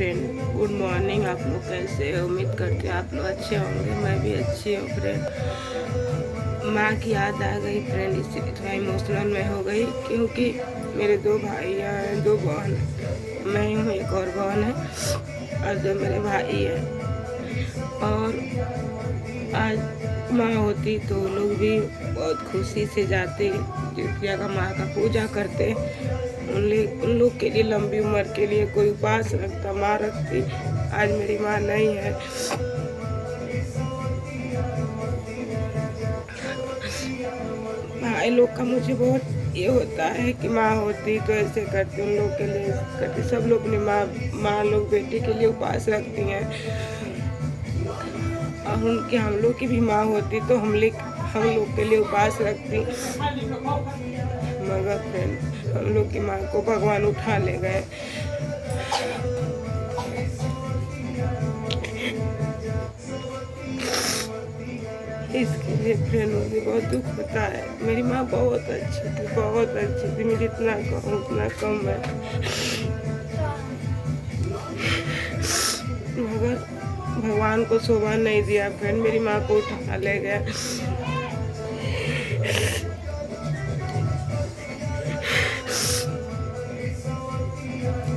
Friend, good morning. आप लोग कैसे हैं? उम्मीद करते हैं आप लोग अच्छे होंगे। मैं भी अच्छी हूँ फ्रेंड। माँ की याद आ गई फ्रेंड, इसलिए थोड़ा इमोशनल में हो गई, क्योंकि मेरे 2 भाई हैं, 2 बहन, मैं हूँ, एक और बहन है और 2 मेरे भाई हैं। और आज माँ होती तो लोग भी बहुत खुशी से जाते, जितिया का माँ का पूजा करते। उन लोग के लिए लंबी उम्र के लिए कोई उपवास रखता, माँ रखती। आज मेरी माँ नहीं है। भाई लोग का मुझे बहुत ये होता है कि माँ होती तो ऐसे करते, उन लोग के लिए करते। सब लोग अपनी माँ लोग बेटी के लिए उपवास रखती हैं। और उनके हम लोग की भी माँ होती तो हम लोग के लिए उपवास रखती। मगर फ्रेंड, हम लोग की माँ को भगवान उठा ले गए। इसके लिए फ्रेंड मुझे बहुत दुख होता है। मेरी माँ बहुत अच्छी थी, बहुत अच्छी थी। मैं जितना कहूँ उतना कम है। मगर भगवान को शोभा नहीं दिया फ्रेंड, मेरी माँ को उठा ले गया।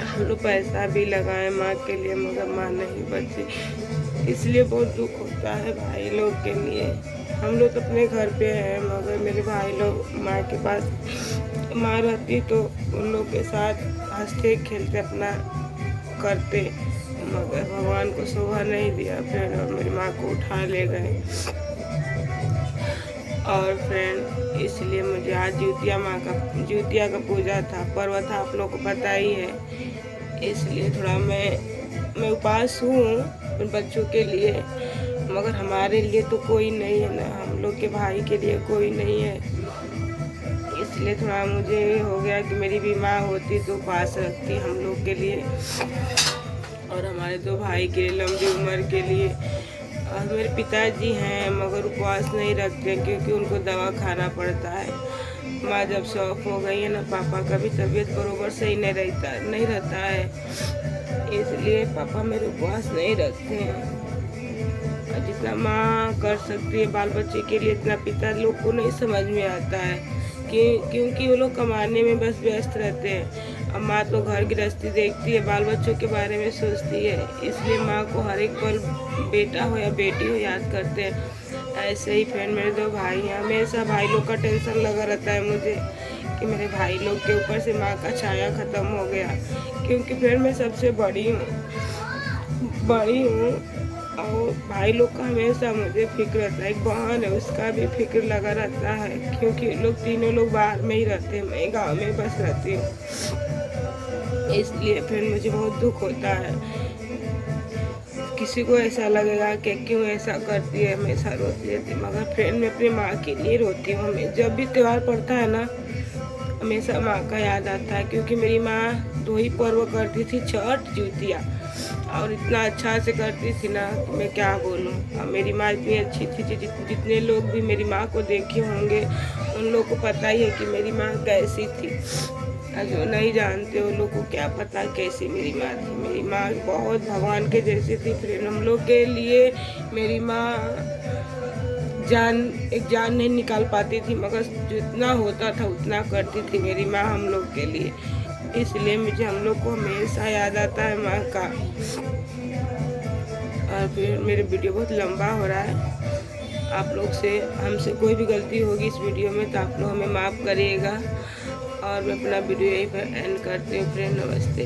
हम लोग पैसा भी लगाए माँ के लिए, मगर माँ नहीं बची। इसलिए बहुत दुख होता है भाई लोग के लिए। हम लोग तो अपने घर पे हैं, मगर मेरे भाई लोग माँ के पास, माँ रहती तो उन लोग के साथ हंसते खेलते अपना करते। मगर भगवान को शोभा नहीं दिया फ्रेंड, और मेरी माँ को उठा ले गए। और फ्रेंड, इसलिए मुझे आज जितिया का पूजा था, पर्व था, आप लोग को पता ही है। इसलिए थोड़ा मैं उपास हूँ उन बच्चों के लिए, मगर हमारे लिए तो कोई नहीं है ना, हम लोग के भाई के लिए कोई नहीं है। इसलिए थोड़ा मुझे हो गया कि मेरी भी माँ होती तो उपास रखती हम लोग के लिए और हमारे 2 भाई के लिए लंबी उम्र के लिए। और मेरे पिताजी हैं, मगर उपवास नहीं रखते क्योंकि उनको दवा खाना पड़ता है। माँ जब से ऑफ हो गई है ना, पापा का भी तबीयत बरोबर सही नहीं रहता है। इसलिए पापा मेरे उपवास नहीं रखते हैं। और जितना माँ कर सकती है बाल बच्चे के लिए, इतना पिता लोग को नहीं समझ में आता है, क्योंकि वो लोग कमाने में बस व्यस्त रहते हैं। अब माँ तो घर गृहस्थी देखती है, बाल बच्चों के बारे में सोचती है। इसलिए माँ को हर एक पल, बेटा हो या बेटी हो, याद करते हैं। ऐसे ही फ्रेंड, मेरे 2 भाई हैं, हमेशा भाई लोग का टेंशन लगा रहता है मुझे कि मेरे भाई लोग के ऊपर से माँ का छाया ख़त्म हो गया। क्योंकि फ्रेंड मैं सबसे बड़ी हूँ और भाई लोग का हमेशा मुझे फिक्र रहता है। एक बहन है, उसका भी फिक्र लगा रहता है, क्योंकि लोग तीनों लोग बाहर में ही रहते हैं, मैं गांव में बस रहती हूँ। इसलिए फ्रेंड मुझे बहुत दुख होता है। किसी को ऐसा लगेगा कि क्यों ऐसा करती है, हमेशा रोती रहती, मगर फ्रेंड मैं अपनी माँ के लिए रोती हूँ। हमें जब भी त्यौहार पड़ता है ना, हमेशा माँ का याद आता है, क्योंकि मेरी माँ 2 ही पर्व करती थी, छठ जितिया, और इतना अच्छा से करती थी ना कि मैं क्या बोलूँ। और मेरी माँ इतनी अच्छी थी, जितने लोग भी मेरी माँ को देखे होंगे उन लोग को पता ही है कि मेरी माँ कैसी थी। और जो नहीं जानते उन लोग को क्या पता कैसी मेरी माँ थी। मेरी माँ बहुत भगवान के जैसी थी फ्रेंड। हम लोग के लिए मेरी माँ एक जान नहीं निकाल पाती थी, मगर जितना होता था उतना करती थी मेरी माँ हम लोग के लिए। इसलिए मुझे हम लोग को हमेशा याद आता है माँ का। और फिर मेरे वीडियो बहुत लंबा हो रहा है। आप लोग से हमसे कोई भी गलती होगी इस वीडियो में तो आप लोग हमें माफ़ करिएगा। और मैं अपना वीडियो यहीं पर एंड करती हूँ फ्रेंड। नमस्ते।